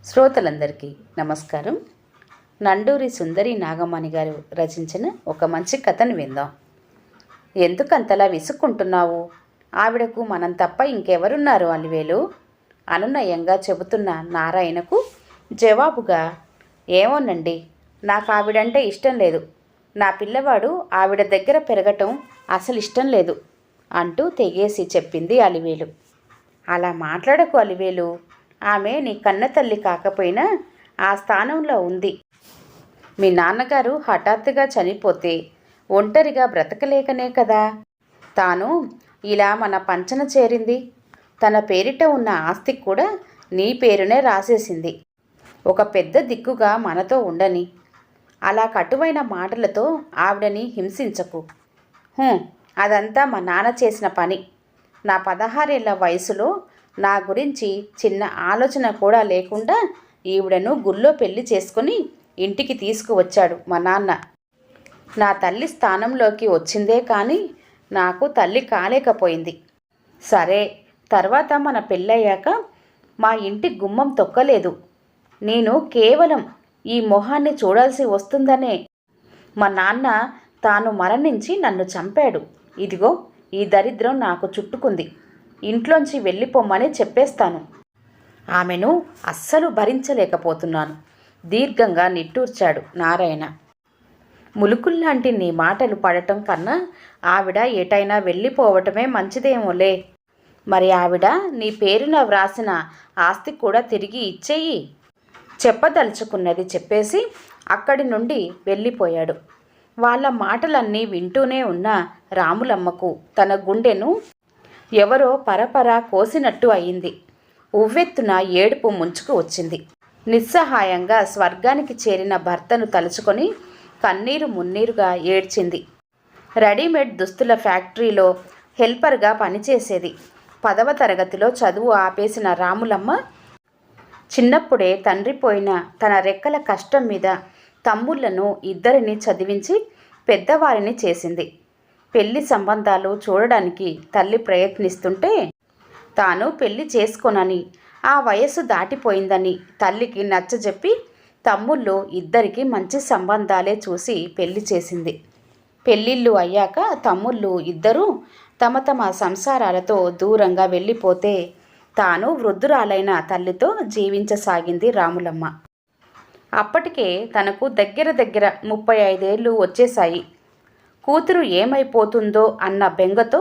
శ్రోతలందరికీ నమస్కారం. నండూరి సుందరి నాగమణి గారు రచించిన ఒక మంచి కథను విందాం. ఎందుకంతలా విసుక్కుంటున్నావు? ఆవిడకు మనం తప్ప ఇంకెవరున్నారు అలివేలు? అనునయంగా చెబుతున్న నారాయణకు జవాబుగా, ఏమోనండి, నాకు ఆవిడంటే ఇష్టం లేదు. నా పిల్లవాడు ఆవిడ దగ్గర పెరగటం అసలు ఇష్టం లేదు అంటూ తెగేసి చెప్పింది అలివేలు. అలా మాట్లాడకు అలివేలు. ఆమె నీ కన్న తల్లి కాకపోయినా ఆ స్థానంలో ఉంది. మీ నాన్నగారు హఠాత్తుగా చనిపోతే ఒంటరిగా బ్రతకలేకనే కదా తాను ఇలా మన పంచన చేరింది. తన పేరిట ఉన్న ఆస్తి కూడా నీ పేరునే రాసేసింది. ఒక పెద్ద దిక్కుగా మనతో ఉండని. అలా కటువైన మాటలతో ఆవిడని హింసించకు. అదంతా మా నాన్న చేసిన పని. నా 16 ఏళ్ల వయసులో నా గురించి చిన్న ఆలోచన కూడా లేకుండా ఈవిడను గుళ్ళో పెళ్లి చేసుకుని ఇంటికి తీసుకువచ్చాడు మా నాన్న. నా తల్లి స్థానంలోకి వచ్చిందే కానీ నాకు తల్లి కాలేకపోయింది. సరే, తర్వాత మన పెళ్ళయ్యాక మా ఇంటి గుమ్మం తొక్కలేదు. నేను కేవలం ఈ మొహాన్ని చూడాల్సి వస్తుందనే మా నాన్న తాను మరణించి నన్ను చంపాడు. ఇదిగో ఈ దరిద్రం నాకు చుట్టుకుంది. ఇంట్లోంచి వెళ్ళిపోమ్మని చెప్పేస్తాను. ఆమెను అస్సలు భరించలేకపోతున్నాను. దీర్ఘంగా నిట్టూర్చాడు నారాయణ. ములుకుల్లాంటి నీ మాటలు పడటం కన్నా ఆవిడ ఎటైనా వెళ్ళిపోవటమే మంచిదేమోలే. మరి ఆవిడ నీ పేరున వ్రాసిన ఆస్తి కూడా తిరిగి ఇచ్చేయి. చెప్పదలుచుకున్నది చెప్పేసి అక్కడి నుండి వెళ్ళిపోయాడు. వాళ్ళ మాటలన్నీ వింటూనే ఉన్న రాములమ్మకు తన గుండెను ఎవరో పరపరా కోసినట్టు అయింది. ఉవ్వెత్తున ఏడుపు ముంచుకు వచ్చింది. నిస్సహాయంగా స్వర్గానికి చేరిన భర్తను తలుచుకొని కన్నీరు మున్నీరుగా ఏడ్చింది. రెడీమేడ్ దుస్తుల ఫ్యాక్టరీలో హెల్పర్గా పనిచేసేది. 10వ తరగతిలో చదువు ఆపేసిన రాములమ్మ చిన్నప్పుడే తండ్రి పోయిన తన రెక్కల కష్టం మీద తమ్ముళ్లను ఇద్దరిని చదివించి పెద్దవారిని చేసింది. పెళ్లి సంబంధాలు చూడడానికి తల్లి ప్రయత్నిస్తుంటే తాను పెళ్లి చేసుకోనని, ఆ వయస్సు దాటిపోయిందని తల్లికి నచ్చజెప్పి తమ్ముళ్ళు ఇద్దరికి మంచి సంబంధాలే చూసి పెళ్లి చేసింది. పెళ్ళిళ్ళు అయ్యాక తమ్ముళ్ళు ఇద్దరూ తమ తమ సంసారాలతో దూరంగా వెళ్ళిపోతే తాను వృద్ధురాలైన తల్లితో జీవించసాగింది రాములమ్మ. అప్పటికే తనకు దగ్గర 35 ఏళ్ళు వచ్చేశాయి. కూతురు ఏమైపోతుందో అన్న బెంగతో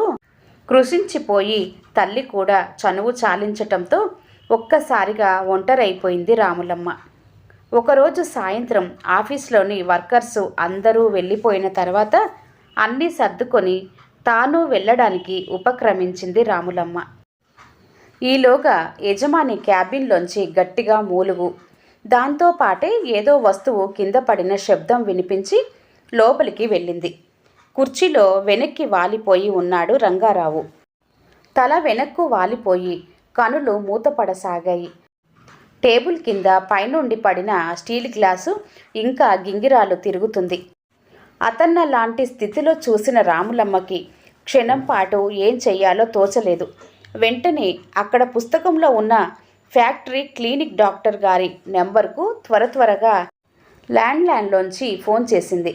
కృషించిపోయి తల్లి కూడా చనువు చాలించటంతో ఒక్కసారిగా ఒంటరైపోయింది రాములమ్మ. ఒకరోజు సాయంత్రం ఆఫీస్లోని వర్కర్సు అందరూ వెళ్ళిపోయిన తర్వాత అన్నీ సర్దుకొని తాను వెళ్ళడానికి ఉపక్రమించింది రాములమ్మ. ఈలోగా యజమాని క్యాబిన్లోంచి గట్టిగా మూలుగు, దాంతోపాటే ఏదో వస్తువు కింద పడిన శబ్దం వినిపించి లోపలికి వెళ్ళింది. కుర్చీలో వెనక్కి వాలిపోయి ఉన్నాడు రంగారావు. తల వెనక్కు వాలిపోయి కనులు మూతపడసాగాయి. టేబుల్ కింద పైనుండి పడిన స్టీల్ గ్లాసు ఇంకా గింగిరాలు తిరుగుతుంది. అతన్న లాంటి స్థితిలో చూసిన రాములమ్మకి క్షణం పాటు ఏం చెయ్యాలో తోచలేదు. వెంటనే అక్కడ పుస్తకంలో ఉన్న ఫ్యాక్టరీ క్లినిక్ డాక్టర్ గారి నెంబర్కు త్వరగా ల్యాండ్లైన్లోంచి ఫోన్ చేసింది.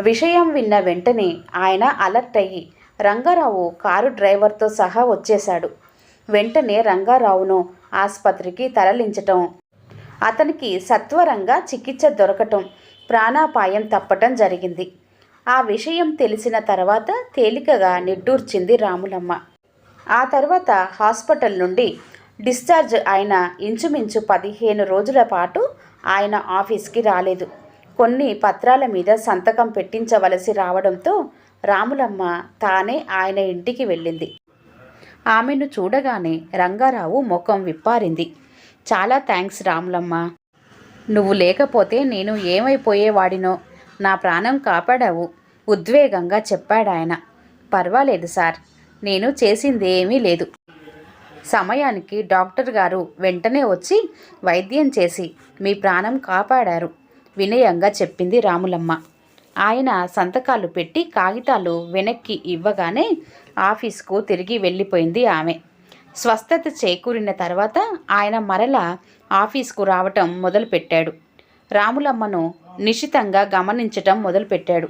విషయం విన్న వెంటనే ఆయన అలర్ట్ అయ్యి రంగారావు కారు డ్రైవర్తో సహా వచ్చేశాడు. వెంటనే రంగారావును ఆసుపత్రికి తరలించటం, అతనికి సత్వరంగా చికిత్స దొరకటం, ప్రాణాపాయం తప్పటం జరిగింది. ఆ విషయం తెలిసిన తర్వాత తేలికగా నిట్టూర్చింది రాములమ్మ. ఆ తర్వాత హాస్పిటల్ నుండి డిశ్చార్జ్ అయిన ఇంచుమించు 15 రోజుల పాటు ఆయన ఆఫీస్కి రాలేదు. కొన్ని పత్రాల మీద సంతకం పెట్టించవలసి రావడంతో రాములమ్మ తానే ఆయన ఇంటికి వెళ్ళింది. ఆమెను చూడగానే రంగారావు ముఖం విప్పారింది. చాలా థ్యాంక్స్ రాములమ్మ. నువ్వు లేకపోతే నేను ఏమైపోయేవాడినో. నా ప్రాణం కాపాడావు ఉద్వేగంగా చెప్పాడాయన. పర్వాలేదు సార్, నేను చేసిందేమీ లేదు. సమయానికి డాక్టర్ గారు వెంటనే వచ్చి వైద్యం చేసి మీ ప్రాణం కాపాడారు వినయంగా చెప్పింది రాములమ్మ. ఆయన సంతకాలు పెట్టి కాగితాలు వెనక్కి ఇవ్వగానే ఆఫీస్కు తిరిగి వెళ్ళిపోయింది ఆమె. స్వస్థత చేకూరిన తర్వాత ఆయన మరలా ఆఫీస్కు రావటం మొదలుపెట్టాడు. రాములమ్మను నిశితంగా గమనించటం మొదలుపెట్టాడు.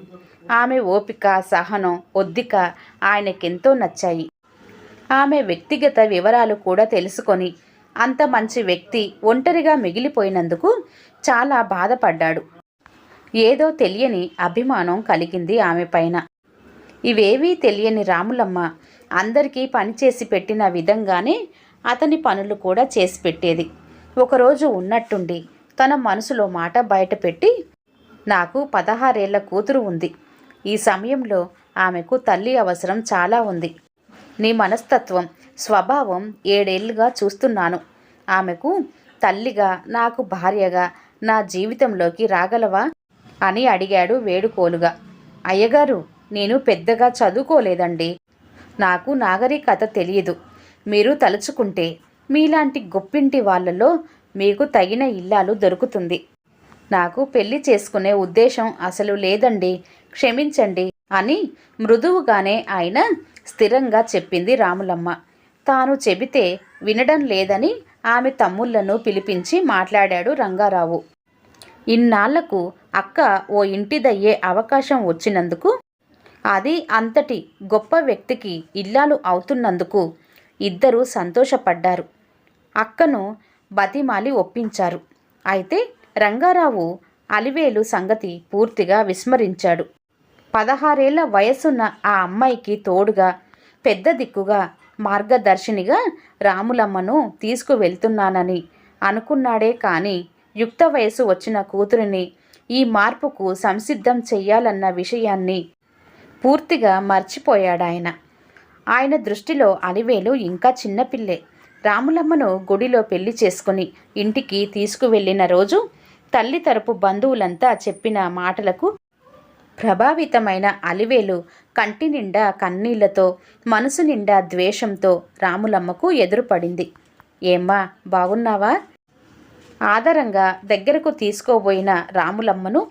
ఆమె ఓపిక, సహనం, ఒద్దిక ఆయనకెంతో నచ్చాయి. ఆమె వ్యక్తిగత వివరాలు కూడా తెలుసుకొని అంత మంచి వ్యక్తి ఒంటరిగా మిగిలిపోయినందుకు చాలా బాధపడ్డాడు. ఏదో తెలియని అభిమానం కలిగింది ఆమె పైన. ఇవేవీ తెలియని రాములమ్మ అందరికీ పనిచేసి పెట్టిన విధంగానే అతని పనులు కూడా చేసి పెట్టేది. ఒకరోజు ఉన్నట్టుండి తన మనసులో మాట బయటపెట్టి, నాకు 16 ఏళ్ల కూతురు ఉంది. ఈ సమయంలో ఆమెకు తల్లి అవసరం చాలా ఉంది. నీ మనస్తత్వం, స్వభావం 7 ఏళ్లుగా చూస్తున్నాను. ఆమెకు తల్లిగా, నాకు భార్యగా నా జీవితంలోకి రాగలవా అని అడిగాడు వేడుకోలుగా. అయ్యగారు, నేను పెద్దగా చదువుకోలేదండి. నాకు నాగరికత తెలియదు. మీరు తలుచుకుంటే మీలాంటి గొప్పింటి వాళ్ళలో మీకు తగిన ఇల్లాలు దొరుకుతుంది. నాకు పెళ్లి చేసుకునే ఉద్దేశం అసలు లేదండి, క్షమించండి అని మృదువుగానే ఆయన స్థిరంగా చెప్పింది రాములమ్మ. తాను చెబితే వినడం లేదని ఆమె తమ్ముళ్లను పిలిపించి మాట్లాడాడు రంగారావు. ఇన్నాళ్లకు అక్క ఓ ఇంటిదయ్యే అవకాశం వచ్చినందుకు, అది అంతటి గొప్ప వ్యక్తికి ఇల్లాలు అవుతున్నందుకు ఇద్దరూ సంతోషపడ్డారు. అక్కను బతిమాలి ఒప్పించారు. అయితే రంగారావు అలివేలు సంగతి పూర్తిగా విస్మరించాడు. 16 ఏళ్ల వయసున్న ఆ అమ్మాయికి తోడుగా, పెద్ద దిక్కుగా, మార్గదర్శినిగా రాములమ్మను తీసుకువెళ్తున్నానని అనుకున్నాడే కానీ యుక్త వయసు వచ్చిన కూతురిని ఈ మార్పుకు సంసిద్ధం చెయ్యాలన్న విషయాన్ని పూర్తిగా మర్చిపోయాడాయన. ఆయన దృష్టిలో అలివేలు ఇంకా చిన్నపిల్లే. రాములమ్మను గుడిలో పెళ్లి చేసుకుని ఇంటికి తీసుకువెళ్ళిన రోజు తల్లి తరపు బంధువులంతా చెప్పిన మాటలకు ప్రభావితమైన అలివేలు కంటి నిండా కన్నీళ్లతో, మనసు నిండా ద్వేషంతో రాములమ్మకు ఎదురుపడింది. ఏమ్మా, బాగున్నావా? ఆదరంగా దగ్గరకు తీసుకోబోయిన రాములమ్మను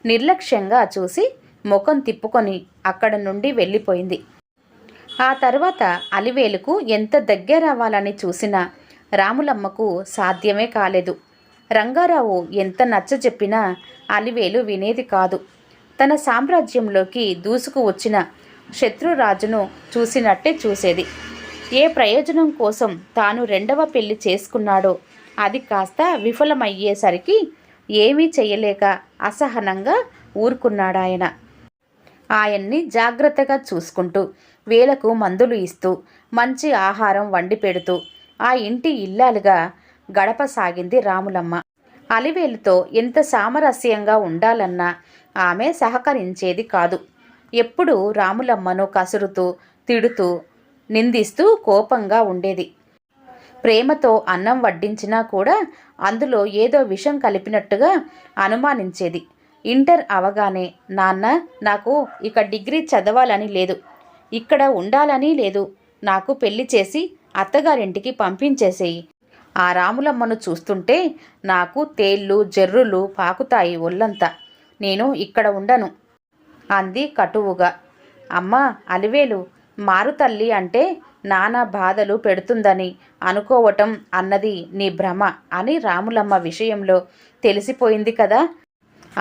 నిర్లక్ష్యంగా చూసి ముఖం తిప్పుకొని అక్కడ నుండి వెళ్ళిపోయింది. ఆ తర్వాత అలివేలుకు ఎంత దగ్గరవ్వాలని చూసినా రాములమ్మకు సాధ్యమే కాలేదు. రంగారావు ఎంత నచ్చజెప్పినా అలివేలు వినేది కాదు. తన సామ్రాజ్యంలోకి దూసుకు వచ్చిన శత్రురాజును చూసినట్టే చూసేది. ఏ ప్రయోజనం కోసం తాను 2వ పెళ్లి చేసుకున్నాడో అది కాస్త విఫలమయ్యేసరికి ఏమీ చెయ్యలేక అసహనంగా ఊరుకున్నాడాయన. ఆయన్ని జాగ్రత్తగా చూసుకుంటూ, వేలకు మందులు ఇస్తూ, మంచి ఆహారం వండి పెడుతూ ఆ ఇంటి ఇల్లాలుగా గడపసాగింది రాములమ్మ. అలివేలుతో ఎంత సామరస్యంగా ఉండాలన్నా ఆమె సహకరించేది కాదు. ఎప్పుడూ రాములమ్మను కసురుతూ, తిడుతూ, నిందిస్తూ కోపంగా ఉండేది. ప్రేమతో అన్నం వడ్డించినా కూడా అందులో ఏదో విషం కలిపినట్టుగా అనుమానించేది. ఇంటర్ అవగానే, నాన్న, నాకు ఇక డిగ్రీ చదవాలని లేదు, ఇక్కడ ఉండాలని లేదు, నాకు పెళ్లి చేసి అత్తగారింటికి పంపించేసేయి. ఆ రాములమ్మను చూస్తుంటే నాకు తేళ్ళు, జర్రులు పాకుతాయి ఒళ్ళంతా. నేను ఇక్కడ ఉండను అంది కటువుగా. అమ్మా అలివేలు, మారుతల్లి అంటే నానా బాధలు పెడుతుందని అనుకోవటం అన్నది నీ భ్రమ అని రాములమ్మ విషయంలో తెలిసిపోయింది కదా.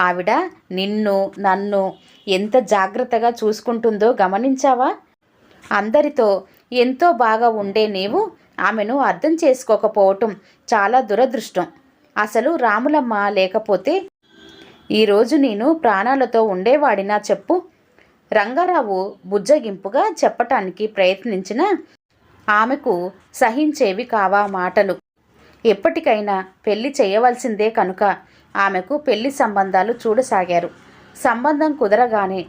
ఆవిడ నిన్ను, నన్ను ఎంత జాగ్రత్తగా చూసుకుంటుందో గమనించావా? అందరితో ఎంతో బాగా ఉండే నీవు ఆమెను అర్థం చేసుకోకపోవటం చాలా దురదృష్టం. అసలు రాములమ్మ లేకపోతే ఈరోజు నేను ప్రాణాలతో ఉండేవాడినా చెప్పు? రంగారావు బుజ్జగింపుగా చెప్పటానికి ప్రయత్నించినా ఆమెకు సహించేవి కావా మాటలు. ఎప్పటికైనా పెళ్లి చేయవలసిందే కనుక ఆమెకు పెళ్లి సంబంధాలు చూడసాగారు. సంబంధం కుదరగానే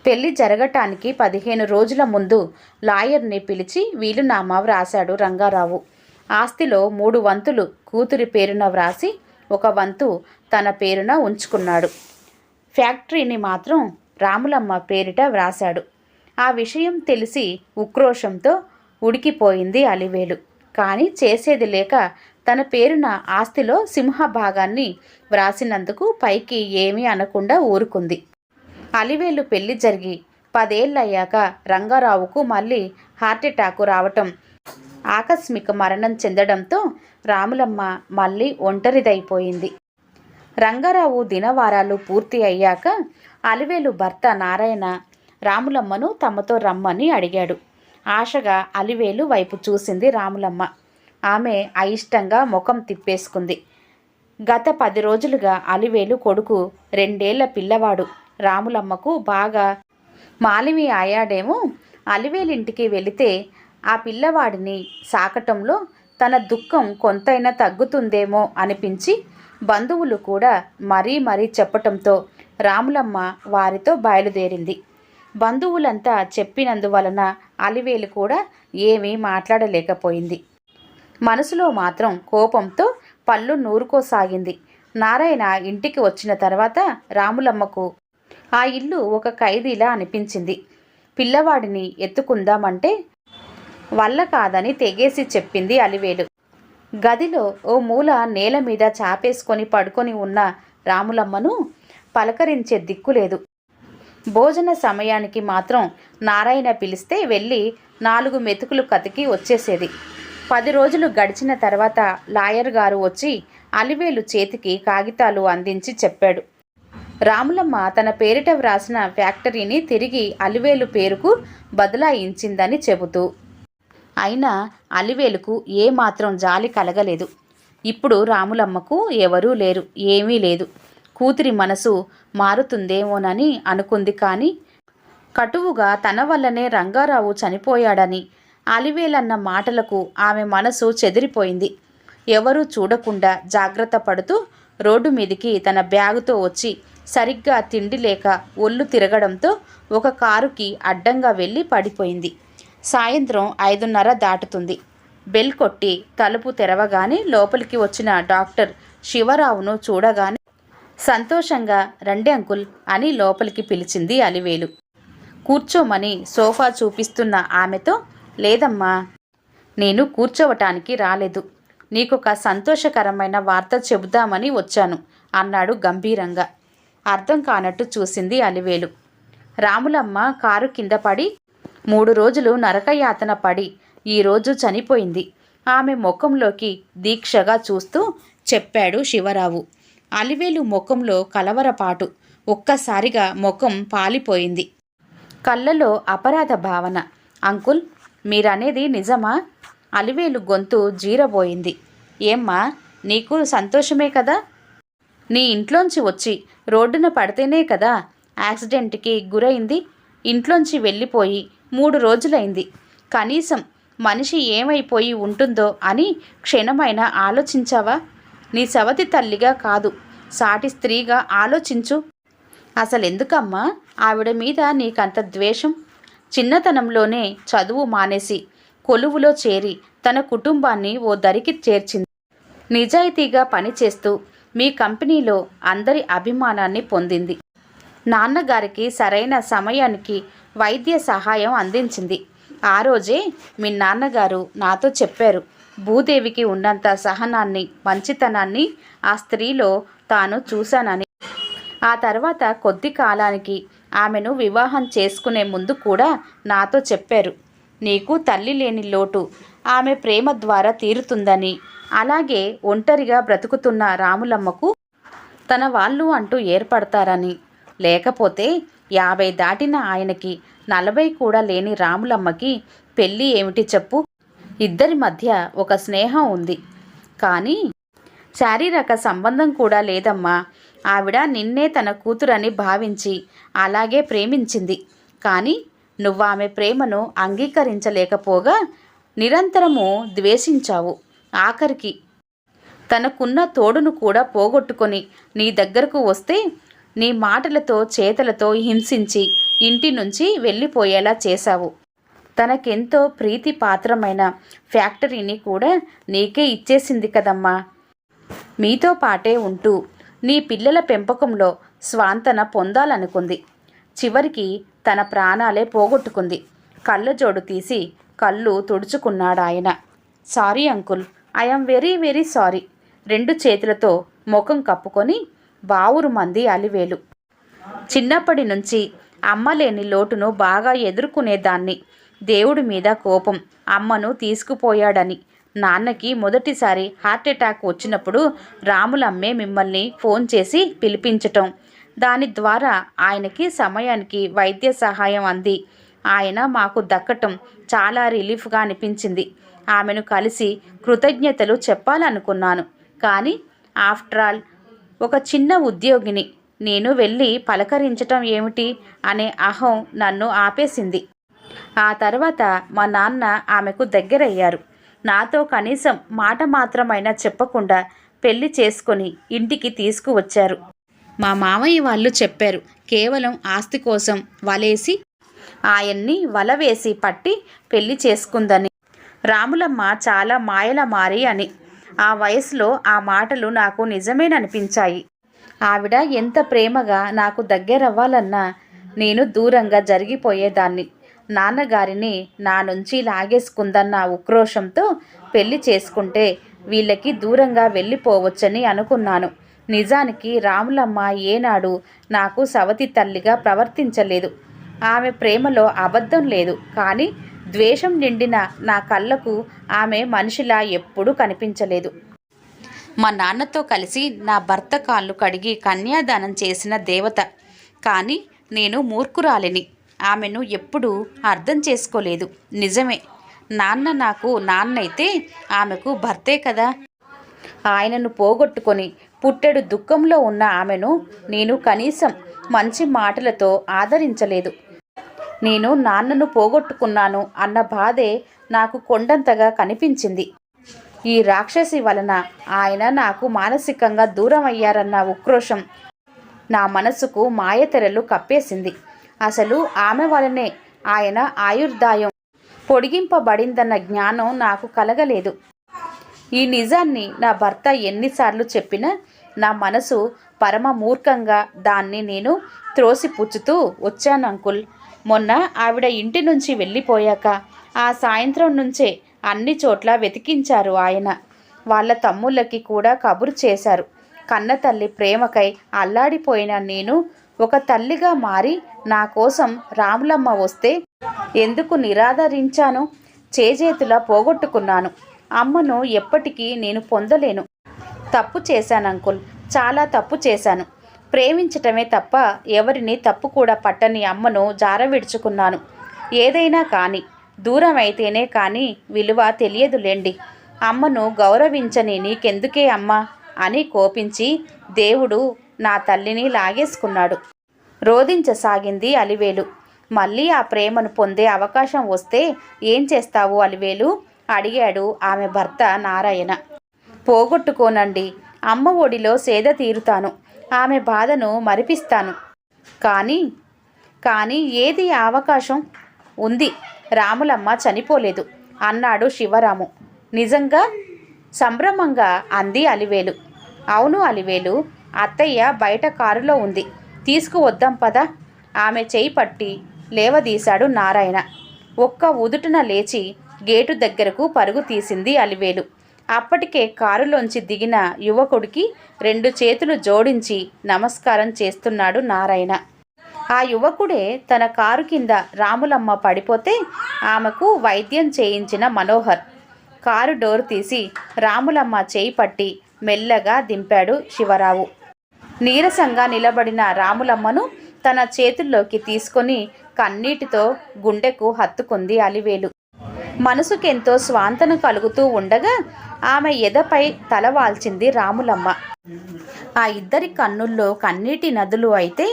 పెళ్లి జరగటానికి 15 రోజుల ముందు లాయర్ని పిలిచి వీలునామా వ్రాశాడు రంగారావు. ఆస్తిలో 3 వంతులు కూతురి పేరున వ్రాసి 1 వంతు తన పేరున ఉంచుకున్నాడు. ఫ్యాక్టరీని మాత్రం రాములమ్మ పేరిట వ్రాశాడు. ఆ విషయం తెలిసి ఉక్రోషంతో ఉడికిపోయింది అలివేలు. కానీ చేసేది లేక తన పేరున ఆస్తిలో సింహభాగాన్ని వ్రాసినందుకు పైకి ఏమీ అనకుండా ఊరుకుంది. అలివేలు పెళ్లి జరిగి 10 ఏళ్ళయ్యాక రంగారావుకు మళ్ళీ హార్ట్అటాకు రావటం ఆకస్మిక మరణం చెందడంతో రాములమ్మ మళ్ళీ ఒంటరిదైపోయింది. రంగారావు దినవారాలు పూర్తి అయ్యాక అలివేలు భర్త నారాయణ రాములమ్మను తమతో రమ్మని అడిగాడు. ఆశగా అలివేలు వైపు చూసింది రాములమ్మ. ఆమె అయిష్టంగా ముఖం తిప్పేసుకుంది. గత 10 రోజులుగా అలివేలు కొడుకు 2 ఏళ్ల పిల్లవాడు రాములమ్మకు బాగా మాలిమి అయ్యాడేమో. అలివేలింటికి వెళితే ఆ పిల్లవాడిని సాకటంలో తన దుఃఖం కొంతైనా తగ్గుతుందేమో అనిపించి బంధువులు కూడా మరీ చెప్పటంతో రాములమ్మ వారితో బయలుదేరింది. బంధువులంతా చెప్పినందువలన అలివేలు కూడా ఏమీ మాట్లాడలేకపోయింది. మనసులో మాత్రం కోపంతో పళ్ళు నూరుకోసాగింది. నారాయణ ఇంటికి వచ్చిన తర్వాత రాములమ్మకు ఆ ఇల్లు ఒక ఖైదీలా అనిపించింది. పిల్లవాడిని ఎత్తుకుందామంటే వల్ల కాదని తెగేసి చెప్పింది అలివేలు. గదిలో ఓ మూల నేల మీద చాపేసుకొని పడుకొని ఉన్న రాములమ్మను పలకరించే దిక్కులేదు. భోజన సమయానికి మాత్రం నారాయణ పిలిస్తే వెళ్ళి 4 మెతుకులు కతికి వచ్చేసేది. 10 రోజులు గడిచిన తర్వాత లాయర్ గారు వచ్చి అలివేలు చేతికి కాగితాలు అందించి చెప్పాడు. రాములమ్మ తన పేరిట వ్రాసిన ఫ్యాక్టరీని తిరిగి అలివేలు పేరుకు బదలాయించిందని చెబుతూ. అయినా అలివేలుకు ఏమాత్రం జాలి కలగలేదు. ఇప్పుడు రాములమ్మకు ఎవరూ లేరు, ఏమీ లేదు. కూతురి మనసు మారుతుందేమోనని అనుకుంది. కానీ కటువుగా తన వల్లనే రంగారావు చనిపోయాడని అలివేలన్న మాటలకు ఆమె మనసు చెదిరిపోయింది. ఎవరూ చూడకుండా జాగ్రత్త పడుతూ రోడ్డు మీదికి తన బ్యాగుతో వచ్చి సరిగ్గా తిండి లేక ఒళ్ళు తిరగడంతో ఒక కారుకి అడ్డంగా వెళ్ళి పడిపోయింది. సాయంత్రం 5:30 దాటుతుంది. బెల్ కొట్టి తలుపు తెరవగానే లోపలికి వచ్చిన డాక్టర్ శివరావును చూడగానే సంతోషంగా రండి అంకుల్ అని లోపలికి పిలిచింది అలివేలు. కూర్చోమని సోఫా చూపిస్తున్న ఆమెతో, లేదమ్మా, నేను కూర్చోవటానికి రాలేదు, నీకొక సంతోషకరమైన వార్త చెబుదామని వచ్చాను అన్నాడు గంభీరంగా. అర్థం కానట్టు చూసింది అలివేలు. రాములమ్మ కారు కింద పడి 3 రోజులు నరకయాతన పడి ఈరోజు చనిపోయింది. ఆమె ముఖంలోకి దీక్షగా చూస్తూ చెప్పాడు శివరావు. అలివేలు ముఖంలో కలవరపాటు. ఒక్కసారిగా ముఖం పాలిపోయింది. కళ్ళలో అపరాధ భావన. అంకుల్, మీరనేది నిజమా? అలివేలు గొంతు జీరబోయింది. ఏమ్మా, నీకు సంతోషమే కదా? నీ ఇంట్లోంచి వచ్చి రోడ్డున పడితేనే కదా యాక్సిడెంట్కి గురైంది. ఇంట్లోంచి వెళ్ళిపోయి 3 రోజులైంది. కనీసం మనిషి ఏమైపోయి ఉంటుందో అని క్షణమైనా ఆలోచించావా? నీ సవతి తల్లిగా కాదు, సాటి స్త్రీగా ఆలోచించు. అసలెందుకమ్మా ఆవిడ మీద నీకంత ద్వేషం? చిన్నతనంలోనే చదువు మానేసి కొలువులో చేరి తన కుటుంబాన్ని ఓ దరికి చేర్చింది. నిజాయితీగా పనిచేస్తూ మీ కంపెనీలో అందరి అభిమానాన్ని పొందింది. నాన్నగారికి సరైన సమయానికి వైద్య సహాయం అందించింది. ఆ రోజే మీ నాన్నగారు నాతో చెప్పారు, భూదేవికి ఉన్నంత సహనాన్ని, మంచితనాన్ని ఆ స్త్రీలో తాను చూశానని. ఆ తర్వాత కొద్ది కాలానికి ఆమెను వివాహం చేసుకునే ముందు కూడా నాతో చెప్పారు, నీకు తల్లి లేని లోటు ఆమె ప్రేమ ద్వారా తీరుతుందని. అలాగే ఒంటరిగా బ్రతుకుతున్న రాములమ్మకు తన వాళ్ళు అంటూ ఏర్పడతారని. లేకపోతే 50 దాటిన ఆయనకి 40 కూడా లేని రాములమ్మకి పెళ్ళి ఏమిటి చెప్పు? ఇద్దరి మధ్య ఒక స్నేహం ఉంది, కానీ శారీరక సంబంధం కూడా లేదమ్మా. ఆవిడ నిన్నే తన కూతురని భావించి అలాగే ప్రేమించింది. కానీ నువ్వు ఆమె ప్రేమను అంగీకరించలేకపోగా నిరంతరము ద్వేషించావు. ఆఖరికి తనకున్న తోడును కూడా పోగొట్టుకొని నీ దగ్గరకు వస్తే నీ మాటలతో చేతలతో హింసించి ఇంటి నుంచి వెళ్ళిపోయేలా చేశావు. తనకెంతో ప్రీతిపాత్రమైన ఫ్యాక్టరీని కూడా నీకే ఇచ్చేసింది కదమ్మా. మీతో పాటే ఉంటూ నీ పిల్లల పెంపకంలో స్వాంతన పొందాలనుకుంది. చివరికి తన ప్రాణాలే పోగొట్టుకుంది. కళ్ళజోడు తీసి కళ్ళు తుడుచుకున్నాడాయన. Sorry uncle, I'm very very sorry. 2 చేతులతో ముఖం కప్పుకొని బావురు మంది అలివేలు. చిన్నప్పటి నుంచి అమ్మలేని లోటును బాగా ఎదుర్కొనేదాన్ని. దేవుడి మీద కోపం, అమ్మను తీసుకుపోయాడని. నాన్నకి మొదటిసారి హార్ట్అటాక్ వచ్చినప్పుడు రాములమ్మే మిమ్మల్ని ఫోన్ చేసి పిలిపించటం, దాని ద్వారా ఆయనకి సమయానికి వైద్య సహాయం అంది. ఆయన మాకు దక్కటం చాలా రిలీఫ్గా అనిపించింది. ఆమెను కలిసి కృతజ్ఞతలు చెప్పాలనుకున్నాను. కానీ ఆఫ్టర్ ఆల్ ఒక చిన్న ఉద్యోగిని నేను వెళ్ళి పలకరించటం ఏమిటి అనే అహం నన్ను ఆపేసింది. ఆ తర్వాత మా నాన్న ఆమెకు దగ్గరయ్యారు. నాతో కనీసం మాట మాత్రమైనా చెప్పకుండా పెళ్లి చేసుకొని ఇంటికి తీసుకువచ్చారు. మా మామయ్య వాళ్ళు చెప్పారు, కేవలం ఆస్తి కోసం వలేసి ఆయన్ని వల వేసి పట్టి పెళ్లి చేసుకుందని. రాములమ్మ చాలా మాయల మారి అని. ఆ వయసులో ఆ మాటలు నాకు నిజమేననిపించాయి. ఆవిడ ఎంత ప్రేమగా నాకు దగ్గరవ్వాలన్నా నేను దూరంగా జరిగిపోయేదాన్ని. నాన్నగారిని నా నుంచి లాగేసుకుందన్న ఉక్రోషంతో పెళ్లి చేసుకుంటే వీళ్ళకి దూరంగా వెళ్ళిపోవచ్చని అనుకున్నాను. నిజానికి రాములమ్మ ఏనాడు నాకు సవతి తల్లిగా ప్రవర్తించలేదు. ఆమె ప్రేమలో అబద్ధం లేదు. కానీ ద్వేషం నిండిన నా కళ్ళకు ఆమె మనిషిలా ఎప్పుడూ కనిపించలేదు. మా నాన్నతో కలిసి నా భర్త కాళ్ళు కడిగి కన్యాదానం చేసిన దేవత. కానీ నేను మూర్ఖురాలిని. ఆమెను ఎప్పుడూ అర్థం చేసుకోలేదు. నిజమే, నాన్న నాకు నాన్నైతే ఆమెకు భర్తే కదా. ఆయనను పోగొట్టుకొని పుట్టెడు దుఃఖంలో ఉన్న ఆమెను నేను కనీసం మంచి మాటలతో ఆదరించలేదు. నేను నాన్నను పోగొట్టుకున్నాను అన్న బాధే నాకు కొండంతగా కనిపించింది. ఈ రాక్షసి వలన ఆయన నాకు మానసికంగా దూరం అయ్యారన్న ఉక్రోషం నా మనసుకు మాయతెరలు కప్పేసింది. అసలు ఆమె వలనే ఆయన ఆయుర్దాయం పొడిగింపబడిందన్న జ్ఞానం నాకు కలగలేదు. ఈ నిజాన్ని నా భర్త ఎన్నిసార్లు చెప్పినా నా మనసు పరమ మూర్ఖంగా దాన్ని నేను త్రోసిపుచ్చుతూ వచ్చాను అంకుల్. మొన్న ఆవిడ ఇంటి నుంచి వెళ్ళిపోయాక ఆ సాయంత్రం నుంచే అన్ని చోట్ల వెతికించారు ఆయన. వాళ్ళ తమ్ముళ్ళకి కూడా కబురు చేశారు. కన్నతల్లి ప్రేమకై అల్లాడిపోయిన నేను ఒక తల్లిగా మారి నా కోసం రాములమ్మ వస్తే ఎందుకు నిరాదరించాను? చేజేతులా పోగొట్టుకున్నాను. అమ్మను ఎప్పటికీ నేను పొందలేను. తప్పు చేశాను అంకుల్, చాలా తప్పు చేశాను. ప్రేమించటమే తప్ప ఎవరిని తప్పు కూడా పట్టని అమ్మను జారవిడుచుకున్నాను. ఏదైనా కానీ దూరం అయితేనే కానీ విలువ తెలియదులేండి. అమ్మను గౌరవించని నీకెందుకే అమ్మా అని కోపించి దేవుడు నా తల్లిని లాగేసుకున్నాడు. రోధించసాగింది అలివేలు. మళ్ళీ ఆ ప్రేమను పొందే అవకాశం వస్తే ఏం చేస్తావు అలివేలు అడిగాడు ఆమె భర్త నారాయణ. పోగొట్టుకోనండి. అమ్మ ఒడిలో సేద తీరుతాను. ఆమె బాధను మరిపిస్తాను. కానీ ఏది అవకాశం ఉంది? రాములమ్మ చనిపోలేదు అన్నాడు శివరాము. నిజంగా? సంభ్రమంగా అంది అలివేలు. అవును అలివేలు, అత్తయ్య బయట కారులో ఉంది, తీసుకువద్దాం పదా. ఆమె చేయి పట్టి లేవదీశాడు నారాయణ. ఒక్క ఉదుటున లేచి గేటు దగ్గరకు పరుగు తీసింది అలివేలు. అప్పటికే కారులోంచి దిగిన యువకుడికి 2 చేతులు జోడించి నమస్కారం చేస్తున్నాడు నారాయణ. ఆ యువకుడే తన కారు కింద రాములమ్మ పడిపోతే ఆమెకు వైద్యం చేయించిన మనోహర్. కారు డోర్ తీసి రాములమ్మ చేయి పట్టి మెల్లగా దింపాడు శివరావు. నీరసంగా నిలబడిన రాములమ్మను తన చేతుల్లోకి తీసుకొని కన్నీటితో గుండెకు హత్తుకుంది అలివేలు. మనసుకెంతో స్వాంతన కలుగుతూ ఉండగా ఆమె ఎదపై తలవాల్చింది రాములమ్మ. ఆ ఇద్దరి కన్నుల్లో కన్నీటి నదులు అయితే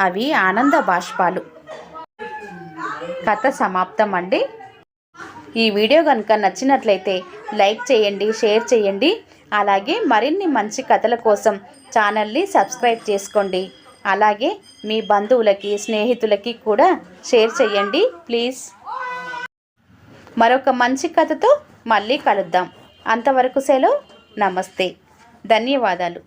అవి ఆనంద బాష్పాలు. కథ సమాప్తం అండి. ఈ వీడియో కనుక నచ్చినట్లయితే లైక్ చేయండి, షేర్ చేయండి. అలాగే మరిన్ని మంచి కథల కోసం ఛానల్ని సబ్స్క్రైబ్ చేసుకోండి. అలాగే మీ బంధువులకి, స్నేహితులకి కూడా షేర్ చేయండి ప్లీజ్. మరొక మంచి కథతో మళ్ళీ కలుద్దాం. అంతవరకు సెలవు. నమస్తే. ధన్యవాదాలు.